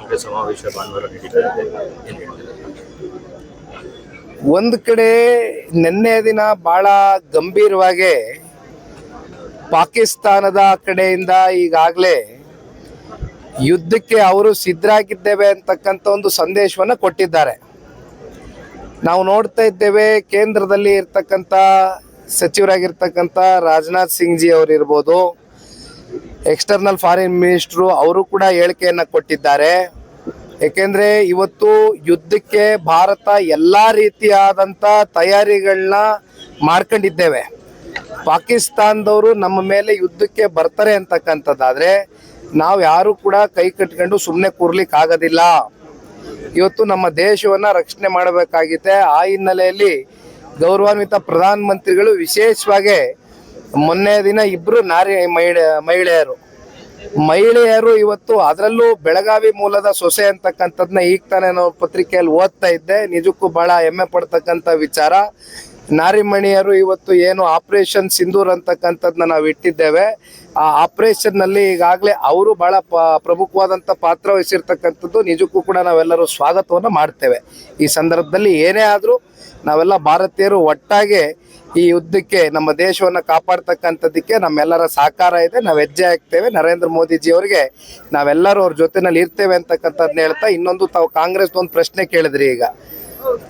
ಕಾಂಗ್ರೆಸ್ ಸಮಾವೇಶ ಭಾನುವಾರ ನಡೀತಾ ಇದೆ, ಏನ್ ಹೇಳ್ತೀರಾ? ಒಂದು ಕಡೆ ನಿನ್ನೆ ದಿನ ಬಹಳ ಗಂಭೀರವಾಗಿ ಪಾಕಿಸ್ತಾನದ ಕಡೆಯಿಂದ ಈಗಾಗಲೇ ಯುದ್ಧಕ್ಕೆ ಅವರು ಸಿದ್ಧರಾಗಿದ್ದೇವೆ ಅಂತಕ್ಕಂಥ ಒಂದು ಸಂದೇಶವನ್ನು ಕೊಟ್ಟಿದ್ದಾರೆ. ನಾವು ನೋಡ್ತಾ ಇದ್ದೇವೆ, ಕೇಂದ್ರದಲ್ಲಿ ಇರ್ತಕ್ಕಂಥ ಸಚಿವರಾಗಿರ್ತಕ್ಕಂಥ ರಾಜನಾಥ್ ಸಿಂಗ್ ಜಿ ಅವರು ಇರ್ಬೋದು, ಎಕ್ಸ್ಟರ್ನಲ್ ಫಾರಿನ್ ಮಿನಿಸ್ಟ್ರು ಅವರು ಕೂಡ ಹೇಳಿಕೆಯನ್ನು ಕೊಟ್ಟಿದ್ದಾರೆ. ಏಕೆಂದರೆ ಇವತ್ತು ಯುದ್ಧಕ್ಕೆ ಭಾರತ ಎಲ್ಲ ರೀತಿಯಾದಂಥ ತಯಾರಿಗಳನ್ನ ಮಾಡ್ಕೊಂಡಿದ್ದೇವೆ. ಪಾಕಿಸ್ತಾನದವರು ನಮ್ಮ ಮೇಲೆ ಯುದ್ಧಕ್ಕೆ ಬರ್ತಾರೆ ಅಂತಕ್ಕಂಥದ್ದಾದರೆ ನಾವು ಯಾರು ಕೂಡ ಕೈ ಕಟ್ಕೊಂಡು ಸುಮ್ಮನೆ ಕೂರ್ಲಿಕ್ಕೆ ಆಗೋದಿಲ್ಲ. ಇವತ್ತು ನಮ್ಮ ದೇಶವನ್ನು ರಕ್ಷಣೆ ಮಾಡಬೇಕಾಗಿದೆ. ಆ ಹಿನ್ನೆಲೆಯಲ್ಲಿ ಗೌರವಾನ್ವಿತ ಪ್ರಧಾನಮಂತ್ರಿಗಳು ವಿಶೇಷವಾಗಿ ಮೊನ್ನೆ ದಿನ ಇಬ್ಬರು ಮಹಿಳೆಯರು ಇವತ್ತು, ಅದರಲ್ಲೂ ಬೆಳಗಾವಿ ಮೂಲದ ಸೊಸೆ ಅಂತಕ್ಕಂಥದ್ದನ್ನ ಈಗ ತಾನೇ ನಾವು ಪತ್ರಿಕೆಯಲ್ಲಿ ಓದ್ತಾ ಇದ್ದೆ. ನಿಜಕ್ಕೂ ಬಹಳ ಹೆಮ್ಮೆ ಪಡ್ತಕ್ಕಂಥ ವಿಚಾರ. ನಾರಿಮಣಿಯರು ಇವತ್ತು ಏನು ಆಪರೇಷನ್ ಸಿಂಧೂರ್ ಅಂತಕ್ಕಂಥದ್ದನ್ನ ನಾವು ಇಟ್ಟಿದ್ದೇವೆ, ಆ ಆಪರೇಷನ್ನಲ್ಲಿ ಈಗಾಗಲೇ ಅವರು ಬಹಳ ಪ್ರಮುಖವಾದಂಥ ಪಾತ್ರ ವಹಿಸಿರ್ತಕ್ಕಂಥದ್ದು. ನಿಜಕ್ಕೂ ಕೂಡ ನಾವೆಲ್ಲರೂ ಸ್ವಾಗತವನ್ನು ಮಾಡ್ತೇವೆ. ಈ ಸಂದರ್ಭದಲ್ಲಿ ಏನೇ ಆದರೂ ನಾವೆಲ್ಲ ಭಾರತೀಯರು ಒಟ್ಟಾಗಿ ಈ ಯುದ್ಧಕ್ಕೆ ನಮ್ಮ ದೇಶವನ್ನು ಕಾಪಾಡ್ತಕ್ಕಂಥದ್ದಕ್ಕೆ ನಮ್ಮೆಲ್ಲರ ಸಹಕಾರ ಇದೆ. ನಾವು ಹೆಜ್ಜೆ ಹಾಕ್ತೇವೆ. ನರೇಂದ್ರ ಮೋದಿಜಿ ಅವರಿಗೆ ನಾವೆಲ್ಲರೂ ಅವ್ರ ಜೊತೆನಲ್ಲಿ ಇರ್ತೇವೆ ಅಂತಕ್ಕಂಥದ್ದನ್ನ ಹೇಳ್ತಾ, ಇನ್ನೊಂದು ತಾವು ಕಾಂಗ್ರೆಸ್ದೊಂದು ಪ್ರಶ್ನೆ ಕೇಳಿದ್ರಿ. ಈಗ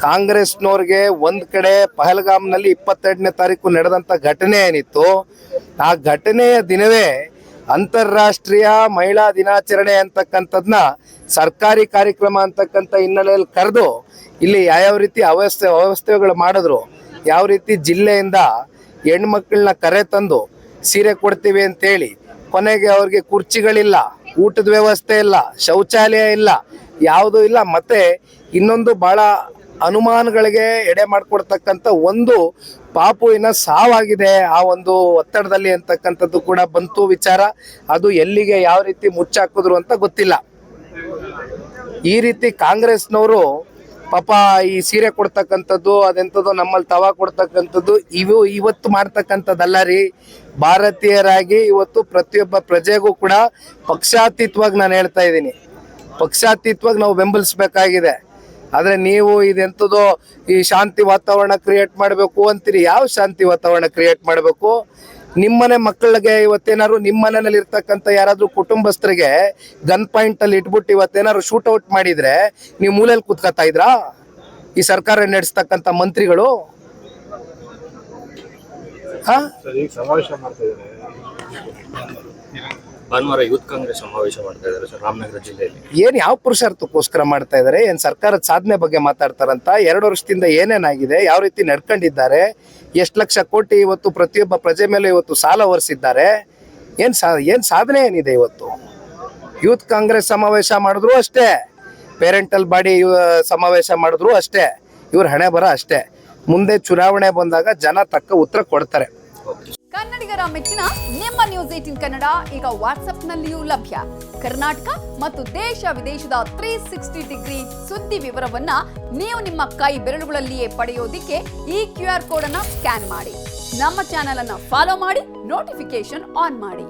ಕಾಂಗ್ರೆಸ್ನವ್ರಿಗೆ ಒಂದು ಕಡೆ ಪಹಲ್ಗಾಮ್ನಲ್ಲಿ 22ನೇ ತಾರೀಕು ನಡೆದಂಥ ಘಟನೆ ಏನಿತ್ತು, ಆ ಘಟನೆಯ ದಿನವೇ ಅಂತಾರಾಷ್ಟ್ರೀಯ ಮಹಿಳಾ ದಿನಾಚರಣೆ ಅಂತಕ್ಕಂಥದ್ದನ್ನ ಸರ್ಕಾರಿ ಕಾರ್ಯಕ್ರಮ ಅಂತಕ್ಕಂಥ ಹಿನ್ನೆಲೆಯಲ್ಲಿ ಕರೆದು ಇಲ್ಲಿ ಯಾವ್ಯಾವ ರೀತಿ ವ್ಯವಸ್ಥೆಗಳು ಮಾಡಿದ್ರು, ಯಾವ ರೀತಿ ಜಿಲ್ಲೆಯಿಂದ ಹೆಣ್ಮಕ್ಳನ್ನ ಕರೆ ತಂದು ಸೀರೆ ಕೊಡ್ತೀವಿ ಅಂತೇಳಿ ಕೊನೆಗೆ ಅವ್ರಿಗೆ ಕುರ್ಚಿಗಳಿಲ್ಲ, ಊಟದ ವ್ಯವಸ್ಥೆ ಇಲ್ಲ, ಶೌಚಾಲಯ ಇಲ್ಲ, ಯಾವುದೂ ಇಲ್ಲ. ಮತ್ತು ಇನ್ನೊಂದು ಭಾಳ ಅನುಮಾನಗಳಿಗೆ ಎಡೆ ಮಾಡಿಕೊಡ್ತಕ್ಕಂಥ ಒಂದು ಪಾಪುವಿನ ಸಾವಾಗಿದೆ ಆ ಒಂದು ಒತ್ತಡದಲ್ಲಿ ಅಂತಕ್ಕಂಥದ್ದು ಕೂಡ ಬಂತು ವಿಚಾರ. ಅದು ಎಲ್ಲಿಗೆ ಯಾವ ರೀತಿ ಮುಚ್ಚಾಕಿದ್ರು ಅಂತ ಗೊತ್ತಿಲ್ಲ. ಈ ರೀತಿ ಕಾಂಗ್ರೆಸ್ನವರು ಪಾಪ ಈ ಸೀರೆ ಕೊಡ್ತಕ್ಕಂಥದ್ದು, ಅದೆಂಥದ್ದು ನಮ್ಮಲ್ಲಿ ತವಾ ಕೊಡ್ತಕ್ಕಂಥದ್ದು ಇವತ್ತು ಮಾಡ್ತಕ್ಕಂಥದ್ದಲ್ಲ ರೀ. ಭಾರತೀಯರಾಗಿ ಇವತ್ತು ಪ್ರತಿಯೊಬ್ಬ ಪ್ರಜೆಗೂ ಕೂಡ ಪಕ್ಷಾತೀತವಾಗಿ ನಾನು ಹೇಳ್ತಾ ಇದ್ದೀನಿ, ಪಕ್ಷಾತೀತವಾಗಿ ನಾವು ಬೆಂಬಲಿಸಬೇಕಾಗಿದೆ. ಆದರೆ ನೀವು ಇದೆಂಥದ್ದು ಈ ಶಾಂತಿ ವಾತಾವರಣ ಕ್ರಿಯೇಟ್ ಮಾಡಬೇಕು ಅಂತೀರಿ. ಯಾವ ಶಾಂತಿ ವಾತಾವರಣ ಕ್ರಿಯೇಟ್ ಮಾಡಬೇಕು? ನಿಮ್ಮನೆ ಮಕ್ಕಳಿಗೆ ಇವತ್ತೇನಾದ್ರು ನಿಮ್ಮ ಮನೆಯಲ್ಲಿ ಇರ್ತಕ್ಕಂಥ ಯಾರಾದರೂ ಕುಟುಂಬಸ್ಥರಿಗೆ ಗನ್ ಪಾಯಿಂಟಲ್ಲಿ ಇಟ್ಬಿಟ್ಟು ಇವತ್ತೇನಾದ್ರು ಶೂಟೌಟ್ ಮಾಡಿದರೆ ನೀವು ಮೂಲೆಯಲ್ಲಿ ಕೂತ್ಕೊತಾ ಇದ್ರಾ? ಈ ಸರ್ಕಾರ ನಡೆಸ್ತಕ್ಕಂಥ ಮಂತ್ರಿಗಳು ಭಾನುವಾರ ಯೂತ್ ಕಾಂಗ್ರೆಸ್ ಸಮಾವೇಶ ಮಾಡ್ತಾ ಇದ್ದಾರೆ ಸರ್ ರಾಮನಗರ ಜಿಲ್ಲೆಯಲ್ಲಿ. ಏನು ಯಾವ ಪುರುಷಾರ್ಥಕ್ಕೋಸ್ಕರ ಮಾಡ್ತಾ ಇದ್ದಾರೆ? ಏನು ಸರ್ಕಾರದ ಸಾಧನೆ ಬಗ್ಗೆ ಮಾತಾಡ್ತಾರಂತ? 2 ವರ್ಷದಿಂದ ಏನೇನಾಗಿದೆ, ಯಾವ ರೀತಿ ನಡ್ಕೊಂಡಿದ್ದಾರೆ, ಎಷ್ಟು ಲಕ್ಷ ಕೋಟಿ ಇವತ್ತು ಪ್ರತಿಯೊಬ್ಬ ಪ್ರಜೆ ಮೇಲೆ ಇವತ್ತು ಸಾಲ ಹೊರಿಸಿದ್ದಾರೆ, ಏನು ಸಾಧನೆ ಏನಿದೆ ಇವತ್ತು? ಯೂತ್ ಕಾಂಗ್ರೆಸ್ ಸಮಾವೇಶ ಮಾಡಿದ್ರು ಅಷ್ಟೇ, ಪೇರೆಂಟಲ್ ಬಾಡಿ ಸಮಾವೇಶ ಮಾಡಿದ್ರು ಅಷ್ಟೇ, ಇವ್ರ ಹಣೆ ಬರ ಅಷ್ಟೇ. ಮುಂದೆ ಚುನಾವಣೆ ಬಂದಾಗ ಜನ ತಕ್ಕ ಉತ್ತರ ಕೊಡ್ತಾರೆ. ಕನ್ನಡಿಗರ ಮೆಚ್ಚಿನ ನಿಮ್ಮ ನ್ಯೂಸ್ 18 ಕನ್ನಡ ಈಗ ವಾಟ್ಸ್ಆಪ್ನಲ್ಲಿಯೂ ಲಭ್ಯ. ಕರ್ನಾಟಕ ಮತ್ತು ದೇಶ ವಿದೇಶದ 360 ಡಿಗ್ರಿ ಸುದ್ದಿ ವಿವರವನ್ನ ನೀವು ನಿಮ್ಮ ಕೈ ಬೆರಳುಗಳಲ್ಲಿಯೇ ಪಡೆಯೋದಿಕ್ಕೆ ಈ QR ಕೋಡ್ ಅನ್ನ ಸ್ಕ್ಯಾನ್ ಮಾಡಿ. ನಮ್ಮ ಚಾನೆಲ್ ಅನ್ನ ಫಾಲೋ ಮಾಡಿ, ನೋಟಿಫಿಕೇಶನ್ ಆನ್ ಮಾಡಿ.